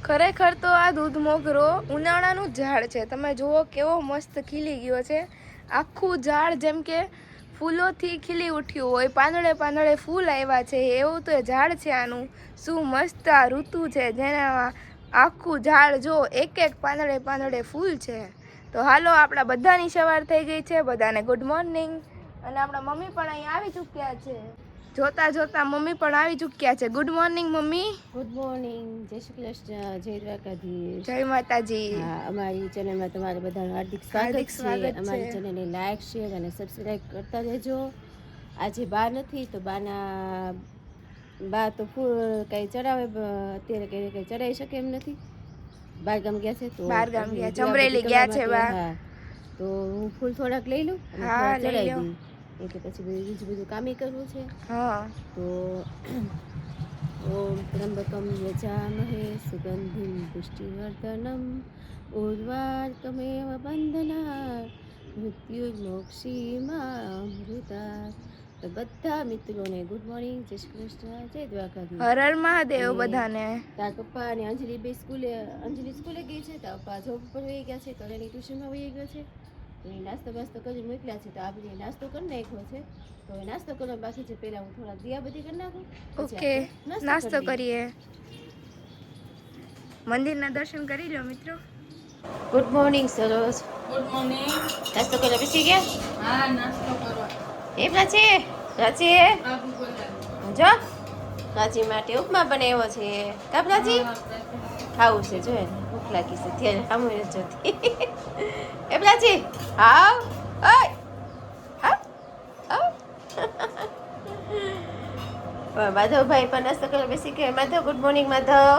ખરેખર તો આ દૂધ મોગરો ઉનાળાનું ઝાડ છે. તમે જુઓ કેવો મસ્ત ખીલી ગયો છે. આખું ઝાડ જેમ કે ફૂલોથી ખીલી ઉઠ્યું હોય, પાંદડે પાંદડે ફૂલ આવ્યા છે એવું તો ઝાડ છે આનું. શું મસ્ત આ ઋતુ છે જેનામાં આખું ઝાડ જો એક એક પાંદડે પાંદડે ફૂલ છે. તો હાલો, આપણા બધાની સવાર થઈ ગઈ છે. બધાને ગુડ મોર્નિંગ. અને આપણા મમ્મી પણ અહીં આવી ચૂક્યા છે. જોતા જોતા મમ્મી પણ આવી ચૂક્યા છે. Good morning mummy. Good morning. જય શ્રી કૃષ્ણ, જય દ્વારકાધીશ, જય માતાજી. હા, અમારી ચેનલમાં તમારું બધાનું હાર્દિક સ્વાગત છે. અમારી ચેનલને લાઈક, શેર અને સબસ્ક્રાઇબ કરતા રહેજો. આજે બા નથી તો બા તો ફૂલ કંઈ ચડાવે, અત્યારે કંઈ ચડાવી શકે એમ નથી. બહાર ગામ ગયા છે, તો બહાર ગામ ગયા, ચમરેલી ગયા છે બા. હા, તો હું ફૂલ થોડાક લઈ લઉં અને હા, ચડાવી લઈ લો. દઉં. એટલે પછી બીજું બધું કામી કરવું છે. હા, તો ઓમ ત્રંબકમ યજામહે સુગંધિમ પુષ્ટિવર્ધનમ ઉર્વારુકમેવ બંધનાत् મૃત્યુર્મોક્ષીમામૃતાत्. તો બધા મિત્રોને ગુડ મોર્નિંગ, જય શ્રી કૃષ્ણ, જય દ્વારકાધીશ. હર હર મહાદેવ બધાને. તાર પપ્પા અને અંજલિ સ્કૂલે ગઈ છે, તાર પપ્પા જોબ પર વહી ગયા છે, કરેલી ટ્યુશનમાં વહી ગયો છે. તો એ નાસ્તો કરી મોકલ્યા છે. તો આપણે નાસ્તો કરી નાખ્યો છે. તો એ નાસ્તો કરવા બાકી છે. પહેલા હું થોડા દિયા બધી કરી નાખું. ઓકે, નાસ્તો કરીએ. મંદિરના દર્શન કરી લો મિત્રો. Good morning Saroj. Good morning. નાસ્તો કરવા બેસી ગયા? હા, નાસ્તો કરવા. એ પ્રાચી જો પ્રાચી માટે ઉપમા બનાવ્યો છે. કા પ્રાચી? ખાવું છે, જો એને ભૂખ લાગી છે ત્યારે સામે નથી જોતી. એ પ્રાચી, હાવ ઓય માધવભાઈ પણ નાસ્તો કરવા બેસી ગયા. Madhav, good morning Madhav.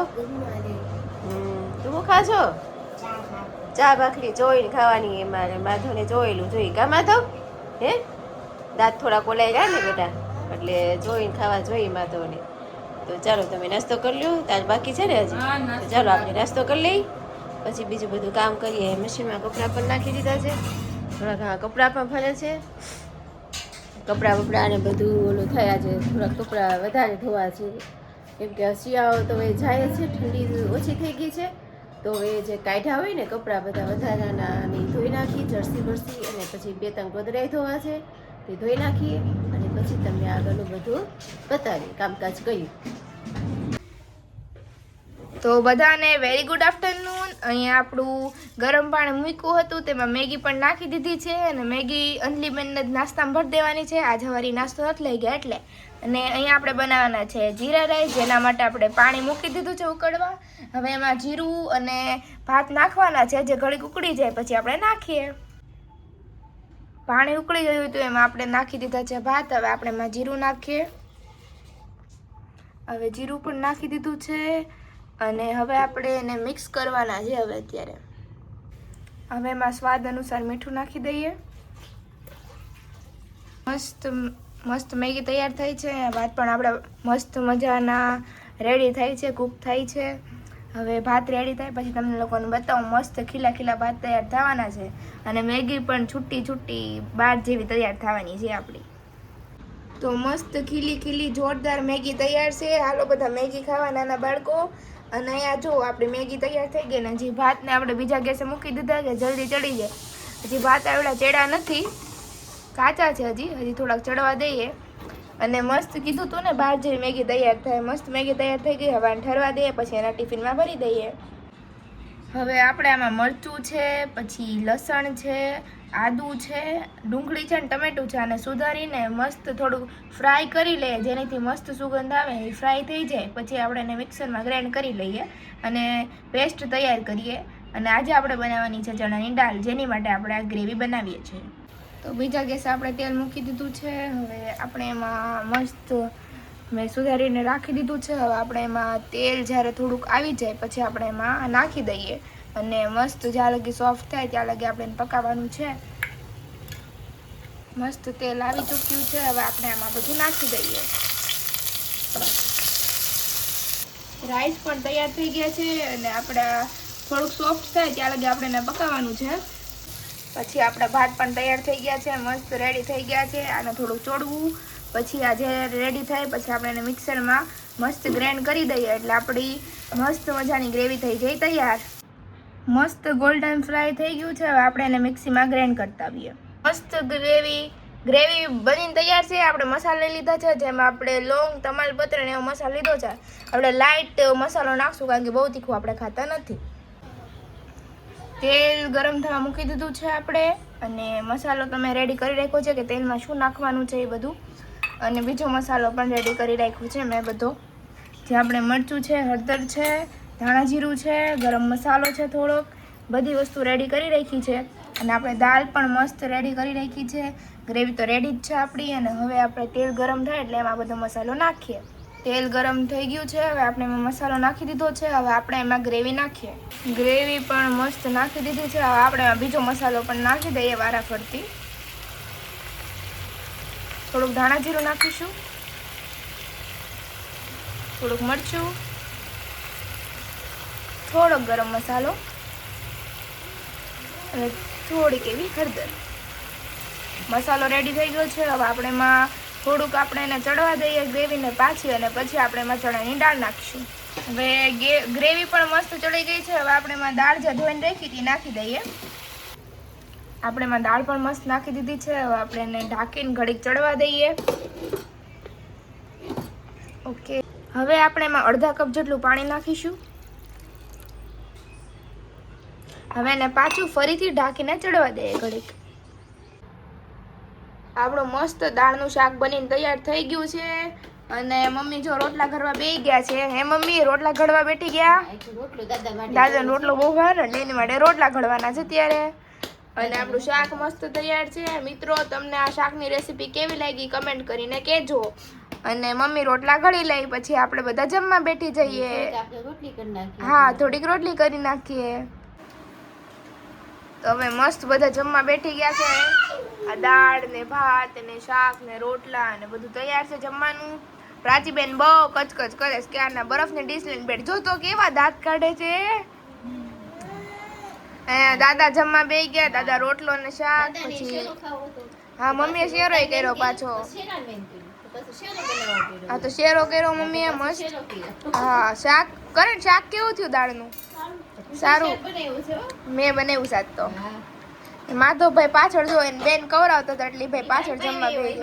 તું હું ખાશો? ચા ભાખરી જોઈને ખાવાની. મારે માધવને જોયેલું જોઈ. કા માધવ? હે, દાંત થોડા કોલાઈ રહ્યા ને બેટા, એટલે જોઈને ખાવા જોઈએ માધવને. તો ચાલો, તમે નાસ્તો કરી લો. તાર બાકી છે ને હજી? તો ચાલો આપણે નાસ્તો કરી લઈ, પછી બીજું બધું કામ કરીએ. મશીનમાં કપડાં પણ નાખી દીધા છે. થોડા કપડાં પણ ફરે છે. કપડાં બપડા ને બધું ઓલું થયા છે. થોડાક કપડાં વધારે ધોવા છે, કેમ કે શિયાળો તો એ જાય છે, ઠંડી ઓછી થઈ ગઈ છે. તો એ જે કાઢ્યા હોય ને કપડાં બધા વધારાના એ ધોઈ નાખી, જર્સી બરસી, અને પછી 2-3 ગોદડાઈ ધોવા છે તે ધોઈ નાખીએ. અને પછી તમને આગળનું બધું બતાવીએ, કામકાજ કર્યું. તો બધાને વેરી ગુડ આફ્ટરનૂન. અહીંયા આપણું ગરમ પાણી મૂક્યું હતું, તેમાં મેગી પણ નાખી દીધી છે. અને મેગી અંજલીબેનને જ નાસ્તામાં ભરી દેવાની છે. આજ હવારી નાસ્તો નથી લઈ ગયા એટલે. અને અહીંયા આપણે બનાવવાના છે જીરા રાઈસ, જેના માટે આપણે પાણી મૂકી દીધું છે ઉકળવા. હવે એમાં જીરું અને ભાત નાખવાના છે. જે ઘડીક ઉકળી જાય પછી આપણે નાખીએ. પાણી ઉકળી ગયું હતું, એમાં આપણે નાખી દીધા છે ભાત. હવે આપણે એમાં જીરું નાખીએ. હવે જીરું પણ નાખી દીધું છે. અને હવે આપણે એને મિક્સ કરવાના છે. હવે અત્યારે એમાં સ્વાદ અનુસાર મીઠું નાખી દઈએ. મસ્ત મેગી તૈયાર થઈ છે. ભાત પણ આપણા મસ્ત મજાના રેડી થાય છે, કૂક થાય છે. હવે ભાત રેડી થાય પછી તમને લોકોને બતાવું. મસ્ત ખીલા ખીલા ભાત તૈયાર થવાના છે. અને મેગી પણ છૂટી છૂટી બાર જેવી તૈયાર થવાની છે આપણી. તો મસ્ત ખીલી ખીલી જોરદાર મેગી તૈયાર છે. હાલો બધા મેગી ખાવા, નાના બાળકો. અને અહીંયા જો આપણી મેગી તૈયાર થઈ ગઈ ને હજી ભાતને આપણે બીજા ગેસે મૂકી દીધા કે જલ્દી ચડી જાય. હજી ભાત આવડા ચડ્યા નથી, કાચા છે હજી થોડાક ચડવા દઈએ. અને મસ્ત કીધું તું ને બહાર જેવી મેગી તૈયાર થાય. મસ્ત મેગી તૈયાર થઈ ગઈ. હવે આને ઠરવા દઈએ, પછી એના ટિફિનમાં ભરી દઈએ. હવે આપણે આમાં મરચું છે, પછી લસણ છે, આદું છે, ડુંગળી છે ને ટમેટું છે. અને સુધારીને મસ્ત થોડુંક ફ્રાય કરી લઈએ, જેનાથી મસ્ત સુગંધ આવે. એ ફ્રાય થઈ જાય પછી આપણે એને મિક્સરમાં ગ્રાઇન્ડ કરી લઈએ અને પેસ્ટ તૈયાર કરીએ. અને આજે આપણે બનાવવાની છે ચણાની દાળ, જેની માટે આપણે આ ગ્રેવી બનાવીએ છીએ. તો બીજા ગેસે આપણે તેલ મૂકી દીધું છે. હવે આપણે એમાં મસ્ત મેં સુધારીને રાખી દીધું છે. હવે આપણે એમાં તેલ જ્યારે થોડુંક આવી જાય પછી આપણે એમાં નાખી દઈએ અને મસ્ત જ્યાં લગી સોફ્ટ થાય ત્યાં લગી આપણે એને પકાવવાનું છે. મસ્ત તેલ આવી ચૂક્યું છે. હવે આપણે આમાં બધું નાખી દઈએ. રાઈસ પણ તૈયાર થઈ ગયા છે અને આપણે થોડુંક સોફ્ટ થાય ત્યાં લગી આપણે એને પકાવવાનું છે. પછી આપણા ભાત પણ તૈયાર થઈ ગયા છે, મસ્ત રેડી થઈ ગયા છે. આને થોડુંક ચોડવું, પછી આ જે રેડી થાય પછી આપણે એને મિક્સરમાં મસ્ત ગ્રાઇન્ડ કરી દઈએ એટલે આપણી મસ્ત મજાની ગ્રેવી થઈ જાય તૈયાર. મસ્ત ગોલ્ડન ફ્રાય થઈ ગયું છે. હવે આપણે એને મિક્સીમાં ગ્રાઇન્ડ કરતા આવીએ. મસ્ત ગ્રેવી બનીને તૈયાર છે. આપણે મસાલા લઈ લીધા છે, જેમાં આપણે લોંગ, તમાલપત્ર ને એવો મસાલો લીધો છે. આપણે લાઇટ મસાલો નાખશું કારણ કે બહુ તીખું આપણે ખાતા નથી. તેલ ગરમ થવા મૂકી દીધું છે આપણે, અને મસાલો તમે રેડી કરી રાખ્યો છે કે તેલમાં શું નાખવાનું છે એ બધું. અને બીજો મસાલો પણ રેડી કરી રાખ્યો છે મેં બધો, જે આપણે મરચું છે, હળદર છે, ધાણા જીરું છે, ગરમ મસાલો છે થોડોક, બધી વસ્તુ રેડી કરી રાખી છે. અને આપણે દાળ પણ મસ્ત રેડી કરી રાખી છે. ગ્રેવી તો રેડી જ છે આપણી. અને હવે આપણે તેલ ગરમ થાય એટલે એમાં બધો મસાલો નાખીએ. તેલ ગરમ થઈ ગયું છે. હવે આપણે એમાં મસાલો નાખી દીધો છે. હવે આપણે એમાં ગ્રેવી નાખીએ. ગ્રેવી પણ મસ્ત નાખી દીધી છે. હવે આપણે એમાં બીજો મસાલો પણ નાખી દઈએ વારાફરતી. થોડુંક ધાણા જીરું નાખીશું, થોડુંક મરચું, થોડોક ગરમ મસાલો અને થોડીક એવી હળદર. મસાલો રેડી થઈ ગયો છે. હવે આપણે એમાં થોડુંક આપણે એને ચડવા દઈએ ગ્રેવીને પાછી, અને પછી આપણે એમાં ચણાની દાળ નાખીશું. હવે ગ્રેવી પણ મસ્ત ચડી ગઈ છે. હવે આપણે એમાં દાળ જે ધોઈને રાખી હતી નાખી દઈએ. આપણે એમાં દાળ પણ મસ્ત નાખી દીધી છે. હવે આપણે એને ઢાંકીને ઘડીક ચડવા દઈએ. ઓકે, હવે આપણે એમાં અડધા કપ જેટલું પાણી નાખીશું. હવે એને પાછું ફરીથી ઢાંકીને ચડવા દઈએ ઘડીક. આપણું મસ્ત દાળનું શાક બનીને તૈયાર થઈ ગયું છે. અને મમ્મી જો રોટલા ઘડવા બેસી ગયા છે. હે મમ્મી, રોટલા ઘડવા બેઠી ગયા? દાદાનો રોટલો બહુ ભારે એટલે એની માટે રોટલા ઘડવાના છે ત્યારે. અને આપણું શાક મસ્ત તૈયાર છે. મિત્રો, તમને આ શાકની રેસીપી કેવી લાગી કમેન્ટ કરીને કહેજો. અને મમ્મી રોટલા ઘડી લઈ પછી આપણે બધા જમવા બેઠી જઈએ. હા, થોડીક રોટલી કરી નાખીએ. તો હવે મસ્ત બધા જમવા બેઠી ગયા છે. આ દાળ ને ભાત ને શાક ને રોટલા ને બધું તૈયાર છે જમવાનું. પ્રાચીબેન બહુ કચકચ કરે છે ક્યારના બરફની ડીશ લઈને બેઠ. જો તો કેવા દાંત કાઢે છે. દાદા જમવા બેસી ગયા. દાદા રોટલો ને શાક, પછી હા મમ્મીએ શેરોય કર્યો પાછો. હા તો શેરો કર્યો મમ્મીએ મસ્ત. હા, શાક કરે. શાક કેવું થયું દાળનું? સારું મેં બનાવ્યું શાક. તો માધવભાઈ પાછળ જો એને બેન કવરાવતો હતો એટલે ભાઈ પાછળ જમવા બેસી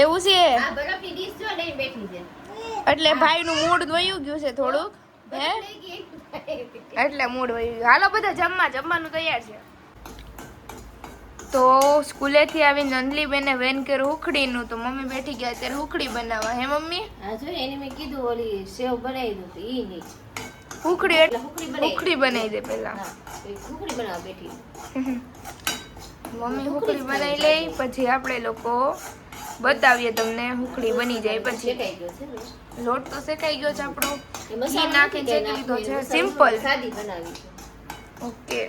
એવું છે. એટલે ભાઈ નું મૂડ વયું ગયું છે થોડુંક, હે એટલે મૂડ વયું ગયું. હાલો બધા જમવાનું તૈયાર છે. તો સ્કૂલેથી આવીને અંજલી બેને વેન કર્યું હુખડીનું, તો મમ્મી બેઠી ગયા ત્યારે હુખડી બનાવવા. હે મમ્મી? હા જો એને મેં કીધું ઓલી સેવ બનાવી દઉં તો ઈ નહીં. હુખડી હુખડી બનાવી દે પેલા. હુખડી બનાવવા બેઠી. મમ્મી હુખડી બનાવી લે પછી આપણે લોકો બતાવીએ તમને. હુખડી બની જાય પછી લોટ તો શેકાઈ ગયો છે આપણો. ઘી નાખીને શેકી લીધો છે. સિમ્પલ સાદી બનાવી. ઓકે,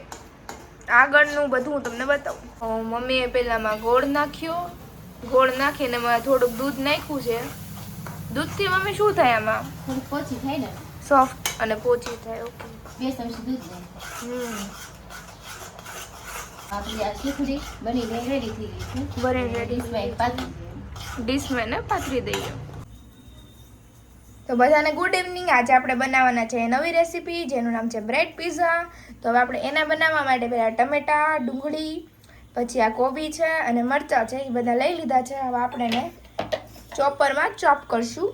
આગળનું બધું હું તમને બતાવું. મમ્મીએ પહેલામાં ગોળ નાખ્યો. ગોળ નાખીને એમાં થોડુંક દૂધ નાખ્યું છે. દૂધથી મમ્મી શું થાય આમાં? થોડી પોચી થાય ને, સોફ્ટ અને પોચી થાય. ઓકે, 2 ચમચી દૂધ નાખ. આપણી આ ખીચડી બનીને રેડી થઈ ગઈ છે. બની રેડી. ડીશમાં ને પાથરી દઈએ. તો બધાને ગુડ ઇવનિંગ. આજે આપણે બનાવવાના છે નવી રેસીપી જેનું નામ છે બ્રેડ પીઝા. તો હવે આપણે એના બનાવવા માટે પહેલાં ટમેટા, ડુંગળી, પછી આ કોબી છે અને મરચાં છે એ બધા લઈ લીધા છે. હવે આપણે એને ચોપરમાં ચોપ કરશું.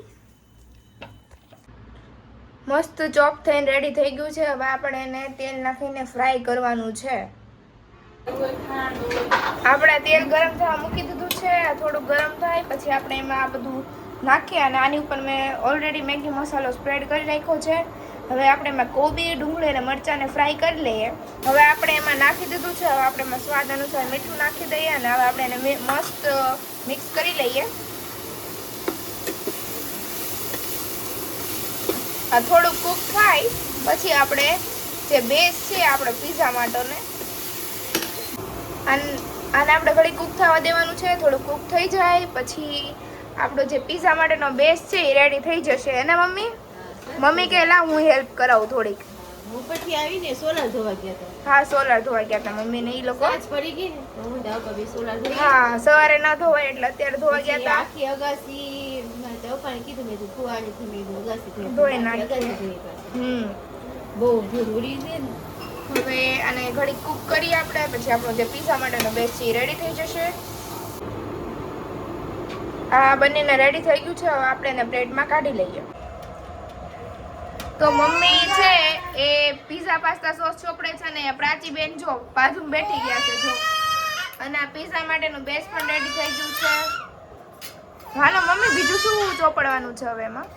મસ્ત ચોપ થઈને રેડી થઈ ગયું છે. હવે આપણે એને તેલ નાખીને ફ્રાય કરવાનું છે. આપણે તેલ ગરમ થવા મૂકી દીધું છે. થોડું ગરમ થાય પછી આપણે એમાં આ બધું નાખીએ અને આની ઉપર મેં ઓલરેડી મેગી મસાલો સ્પ્રેડ કરી રાખ્યો છે. હવે આપણે એમાં કોબી, ડુંગળી અને મરચાંને ફ્રાય કરી લઈએ. હવે આપણે એમાં નાખી દીધું છે. હવે આપણે એમાં સ્વાદ અનુસાર મીઠું નાખી દઈએ અને હવે આપણે એને મસ્ત મિક્સ કરી લઈએ. આ થોડું કૂક થાય પછી આપણે જે બેઝ છે આપણે પીઝા માટેને આને આપણે ઘડી કૂક થવા દેવાનું છે. થોડું કૂક થઈ જાય પછી આપણો જે પીઝા માટેનો બેઝ છે એ રેડી થઈ જશે. અને મમ્મી કે લા હું હેલ્પ કરાવું થોડીક. ઉપરથી આવીને સોલાર ધોવા ગયા હતા. હા, સોલાર ધોવા ગયા હતા મમ્મી ને ઈ લોકો. સાંજ પડી ગઈ ને તો હું ધાબા પર સોલાર ધોઈ હા, સવારે ન ધોવાય એટલે અત્યારે ધોવા ગયા હતા. આખી અગાસી મારા પપ્પાને કીધું મેં કીધું કુવાડીથી મેં કીધું અગાસી ધોઈ નાખીએ. અગાસી ધોઈ પાછી. બહુ ધૂળ ઉડી છે ને. હવે આને ઘડી કૂક કરી આપણે પછી આપણો જે પીઝા માટેનો બેઝ છે એ રેડી થઈ જશે. આ બંનેને રેડી થઈ ગયું છે. હવે આપણે એને પ્લેટમાં કાઢી લઈએ. તો મમ્મી છે એ પીઝા પાસ્તા સોસ ચોપડે છે ને પ્રાચી બેન જો બાજુમાં બેઠી ગયા છે જો. અને આ પીઝા માટેનું બેઝ પણ રેડી થઈ ગયું છે. હાલો મમ્મી બીજું શું ચોપડવાનું છે હવે એમાં?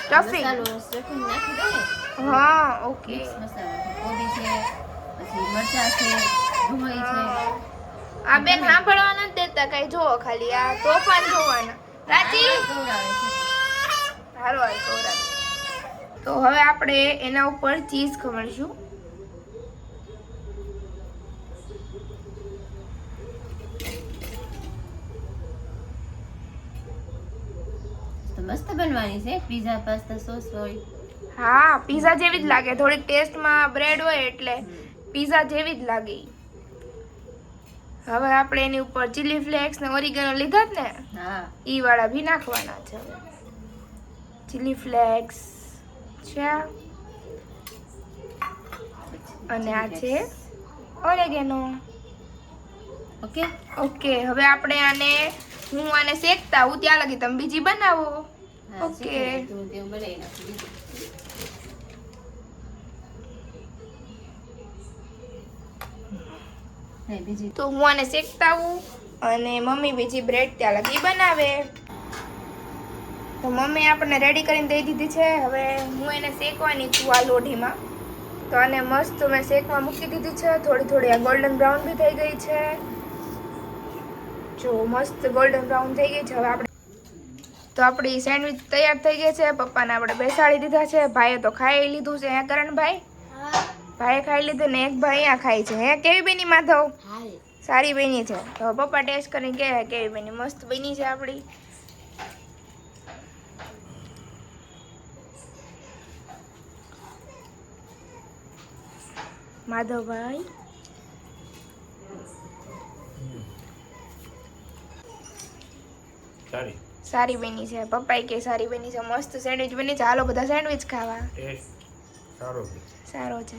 સ્ટફિંગ. સ્ટફિંગ નાખી દો ને. હા, ઓકે. મસાલો કોબી છે પછી મરચાં છે ડુંગળી છે. આ બેન સાંભળવા નથી દેતા કઈ જોવો ખાલી આ તોફાન જોવાના. પ્રાચી ખવડાવે છે. હારો હાલ કોરા. તો હવે આપણે એના ઉપર ચીઝ ખમણશું. તો મસ્ત બનવાની છે પીઝા પાસ્તા સોસ હોય. હા, પીઝા જેવી જ લાગે. થોડીક ટેસ્ટમાં બ્રેડ હોય એટલે પીઝા જેવી જ લાગે. હવે આપણે એની ઉપર ચીલી ફ્લેક્સ ને ઓરિગેનો લીધા જ ને હા ઈ વાળા ભી નાખવાના છે. ચીલી ફ્લેક્સ છે અને આ છે ઓરિગેનો. ઓકે ઓકે, હવે આપણે હું આને શેકતા હું ત્યાં લગી તમે બીજી બનાવો. ઓકે. તો તે બનાવી નાખી બીજી. તો હું આને શેકતા આવું અને મમ્મી બીજી બ્રેડ ત્યાં લગી બનાવે. તો મમ્મી આપણને રેડી કરીને દઈ દીધી છે. હવે હું એને શેકવાની છું આ લોઢીમાં. તો આને મસ્ત મેં શેકવા મૂકી દીધી છે. થોડી થોડી આ ગોલ્ડન બ્રાઉન બી થઈ ગઈ છે. જો મસ્ત ગોલ્ડન બ્રાઉન થઈ ગઈ છે. હવે આપણે તો આપણી સેન્ડવિચ તૈયાર થઈ ગઈ છે. પપ્પાને આપણે બેસાડી દીધા છે. ભાઈએ તો ખાઈ લીધું છે. હે કરણભાઈ? ભાઈએ ખાઈ લીધું ને એક ભાઈ અહીંયા ખાય છે. હે કેવી બની માધવ? સારી બની છે. તો પપ્પા ટેસ્ટ કરીને કહે કેવી બની. મસ્ત બની છે આપણી. માધવભાઈ સારી બની છે. પપ્પાએ કે સારી બની છે. મસ્ત સેન્ડવિચ બની છે. હાલો બધા સેન્ડવિચ ખાવા. સારો સારો છે.